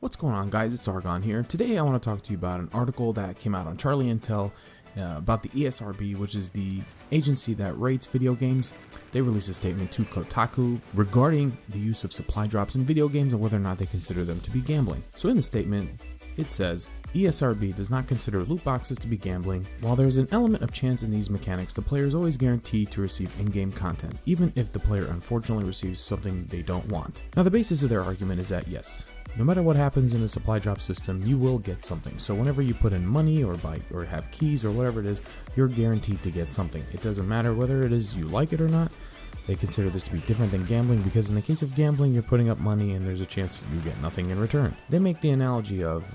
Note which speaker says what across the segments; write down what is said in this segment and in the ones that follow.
Speaker 1: What's going on, guys? It's Argon here. Today I want to talk to you about an article that came out on Charlie Intel about the ESRB, which is the agency that rates video games. They released a statement to Kotaku regarding the use of supply drops in video games and whether or not they consider them to be gambling. So in the statement, it says, ESRB does not consider loot boxes to be gambling. While there is an element of chance in these mechanics, the player is always guaranteed to receive in-game content, even if the player unfortunately receives something they don't want. Now, the basis of their argument is that yes, no matter what happens in the supply drop system, you will get something. So whenever you put in money or buy or have keys or whatever it is, you're guaranteed to get something. It doesn't matter whether it is you like it or not. They consider this to be different than gambling because in the case of gambling, you're putting up money and there's a chance you get nothing in return. They make the analogy of,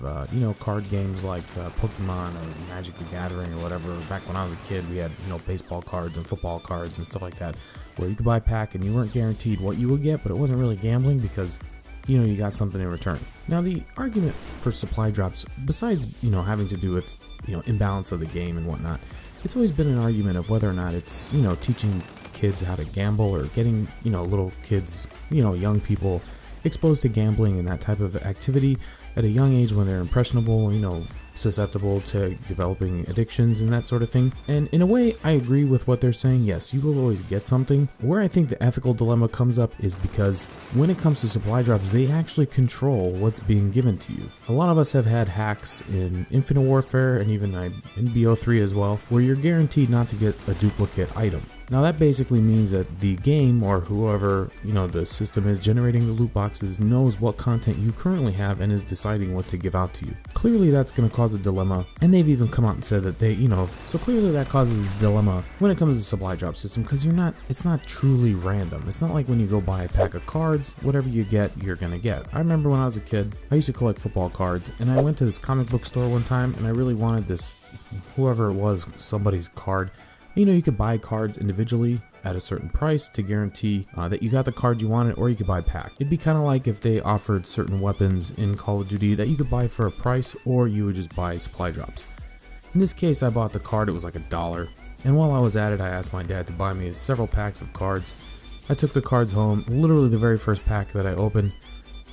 Speaker 1: card games like Pokemon or Magic the Gathering or whatever. Back when I was a kid, we had, baseball cards and football cards and stuff like that, where you could buy a pack and you weren't guaranteed what you would get, but it wasn't really gambling because you got something in return. Now, the argument for supply drops, besides, having to do with, imbalance of the game and whatnot, it's always been an argument of whether or not it's, teaching kids how to gamble or getting, little kids, young people exposed to gambling and that type of activity at a young age when they're impressionable, susceptible to developing addictions and that sort of thing. And in a way, I agree with what they're saying. Yes, you will always get something. Where I think the ethical dilemma comes up is because when it comes to supply drops, they actually control what's being given to you. A lot of us have had hacks in Infinite Warfare and even in BO3 as well, where you're guaranteed not to get a duplicate item. Now that basically means that the game or whoever, the system is generating the loot boxes knows what content you currently have and is deciding what to give out to you. Clearly that's going to cause a dilemma, and they've even come out and said that they, so clearly that causes a dilemma when it comes to the supply drop system because it's not truly random. It's not like when you go buy a pack of cards, whatever you get, you're going to get. I remember when I was a kid, I used to collect football cards, and I went to this comic book store one time and I really wanted this, whoever it was, somebody's card. You could buy cards individually at a certain price to guarantee that you got the card you wanted, or you could buy a pack. It'd be kind of like if they offered certain weapons in Call of Duty that you could buy for a price, or you would just buy supply drops. In this case, I bought the card, it was like $1. And while I was at it, I asked my dad to buy me several packs of cards. I took the cards home. Literally the very first pack that I opened,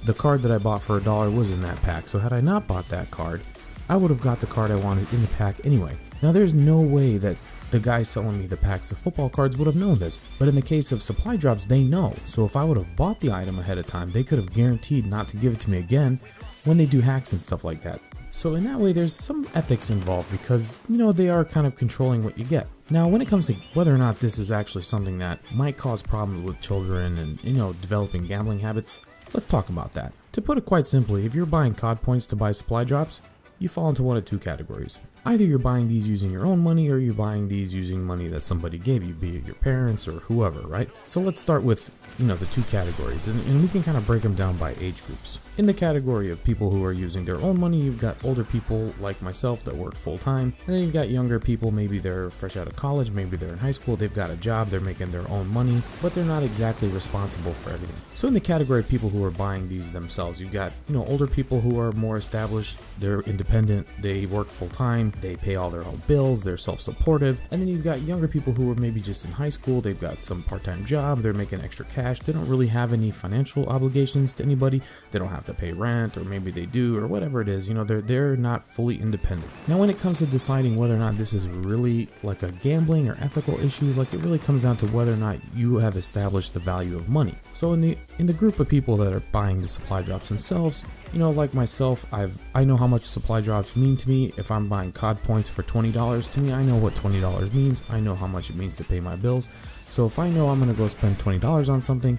Speaker 1: the card that I bought for $1 was in that pack. So had I not bought that card, I would have got the card I wanted in the pack anyway. Now there's no way that the guy selling me the packs of football cards would have known this, but in the case of supply drops, they know. So if I would have bought the item ahead of time, they could have guaranteed not to give it to me again when they do hacks and stuff like that. So in that way, there's some ethics involved because, they are kind of controlling what you get. Now, when it comes to whether or not this is actually something that might cause problems with children and, developing gambling habits, let's talk about that. To put it quite simply, if you're buying COD points to buy supply drops, you fall into one of two categories. Either you're buying these using your own money or you're buying these using money that somebody gave you, be it your parents or whoever, right? So let's start with, the two categories and we can kind of break them down by age groups. In the category of people who are using their own money, you've got older people like myself that work full time, and then you've got younger people, maybe they're fresh out of college, maybe they're in high school, they've got a job, they're making their own money, but they're not exactly responsible for everything. So in the category of people who are buying these themselves, you've got, older people who are more established, they're independent, they work full time, they pay all their own bills, they're self-supportive, and then you've got younger people who are maybe just in high school, they've got some part-time job, they're making extra cash, they don't really have any financial obligations to anybody, they don't have to pay rent, or maybe they do, or whatever it is, they're not fully independent. Now when it comes to deciding whether or not this is really like a gambling or ethical issue, like it really comes down to whether or not you have established the value of money. So in the group of people that are buying the supply drops themselves, like myself, I know how much supply drops mean to me. If I'm buying COD points for $20, to me, I know what $20 means. I know how much it means to pay my bills. So if I know I'm going to go spend $20 on something,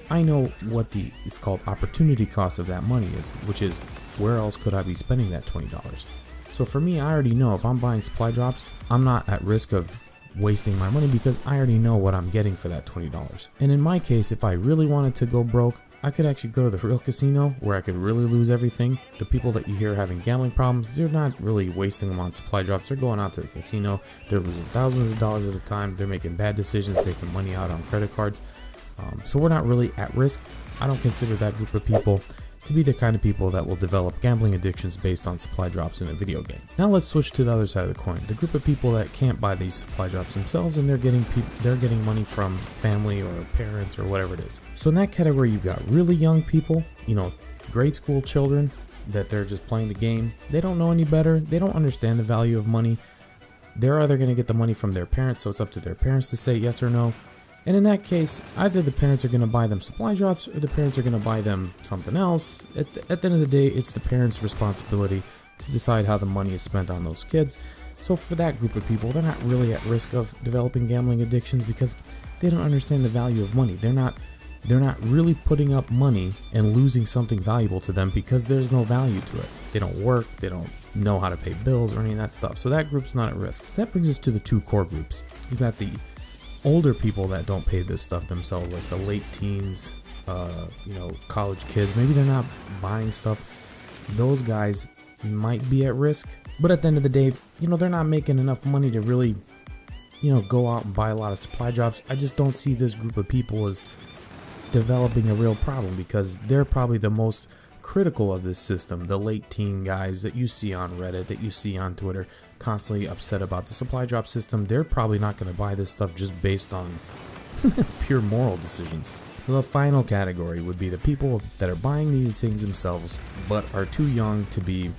Speaker 1: I know what it's called opportunity cost of that money is, which is where else could I be spending that $20? So for me, I already know if I'm buying supply drops, I'm not at risk of wasting my money because I already know what I'm getting for that $20. And in my case, if I really wanted to go broke, I could actually go to the real casino where I could really lose everything. The people that you hear having gambling problems, they're not really wasting them on supply drops. They're going out to the casino, they're losing thousands of dollars at a time, they're making bad decisions, taking money out on credit cards. So we're not really at risk. I don't consider that group of people to be the kind of people that will develop gambling addictions based on supply drops in a video game. Now let's switch to the other side of the coin, the group of people that can't buy these supply drops themselves and they're getting money from family or parents or whatever it is. So in that category, you've got really young people, grade school children, that they're just playing the game. They don't know any better. They don't understand the value of money. They're either going to get the money from their parents, so it's up to their parents to say yes or no. And in that case, either the parents are going to buy them supply drops or the parents are going to buy them something else. At the end of the day, it's the parents' responsibility to decide how the money is spent on those kids. So for that group of people, they're not really at risk of developing gambling addictions because they don't understand the value of money. They're not really putting up money and losing something valuable to them because there's no value to it. They don't work, they don't know how to pay bills or any of that stuff. So that group's not at risk. So that brings us to the two core groups. You've got the older people that don't pay this stuff themselves, like the late teens, college kids. Maybe they're not buying stuff. Those guys might be at risk, but at the end of the day, they're not making enough money to really, go out and buy a lot of supply drops. I just don't see this group of people as developing a real problem because they're probably the most critical of this system. The late teen guys that you see on Reddit, that you see on Twitter, constantly upset about the supply drop system, they're probably not going to buy this stuff just based on pure moral decisions. So the final category would be the people that are buying these things themselves but are too young to be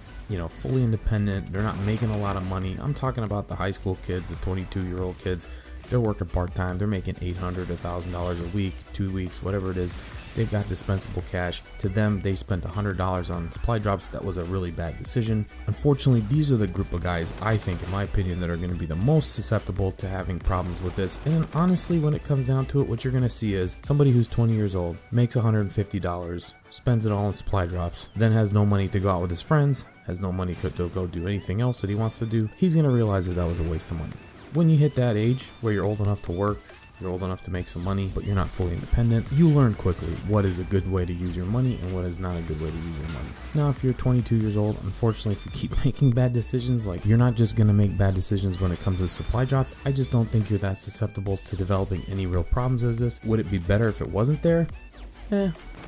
Speaker 1: fully independent. They're not making a lot of money. I'm talking about the high school kids, the 22-year-old kids. They're working part-time. They're making $800, $1,000 a week, 2 weeks, whatever it is. They've got dispensable cash. To them, they spent $100 on supply drops. That was a really bad decision. Unfortunately, these are the group of guys, I think, in my opinion, that are going to be the most susceptible to having problems with this. And honestly, when it comes down to it, what you're going to see is somebody who's 20 years old, makes $150, spends it all on supply drops, then has no money to go out with his friends, has no money to go do anything else that he wants to do. He's going to realize that was a waste of money. When you hit that age where you're old enough to work, you're old enough to make some money, but you're not fully independent, you learn quickly what is a good way to use your money and what is not a good way to use your money. Now, if you're 22 years old, unfortunately, if you keep making bad decisions, like you're not just going to make bad decisions when it comes to supply drops. I just don't think you're that susceptible to developing any real problems as this. Would it be better if it wasn't there?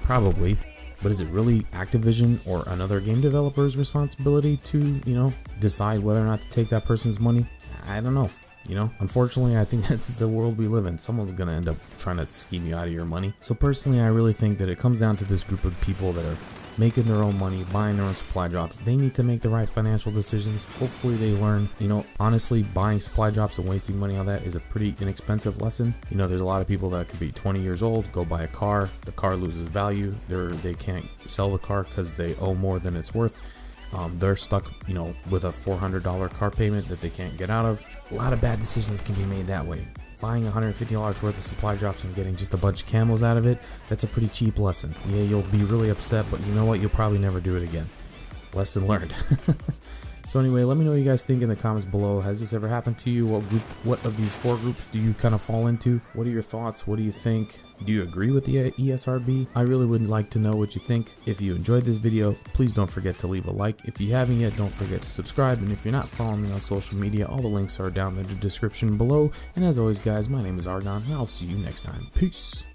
Speaker 1: Probably. But is it really Activision or another game developer's responsibility to, decide whether or not to take that person's money? I don't know. Unfortunately, I think that's the world we live in. Someone's going to end up trying to scheme you out of your money. So personally, I really think that it comes down to this group of people that are making their own money, buying their own supply drops. They need to make the right financial decisions. Hopefully they learn, honestly, buying supply drops and wasting money on that is a pretty inexpensive lesson. There's a lot of people that could be 20 years old, go buy a car, the car loses value, they can't sell the car because they owe more than it's worth. They're stuck, with a $400 car payment that they can't get out of. A lot of bad decisions can be made that way. Buying $150 worth of supply drops and getting just a bunch of camos out of it, that's a pretty cheap lesson. Yeah, you'll be really upset, but you know what? You'll probably never do it again. Lesson learned. So anyway, let me know what you guys think in the comments below. Has this ever happened to you? What of these four groups do you kind of fall into? What are your thoughts? What do you think? Do you agree with the ESRB? I really would like to know what you think. If you enjoyed this video, please don't forget to leave a like. If you haven't yet, don't forget to subscribe. And if you're not following me on social media, all the links are down in the description below. And as always, guys, my name is Argon, and I'll see you next time. Peace.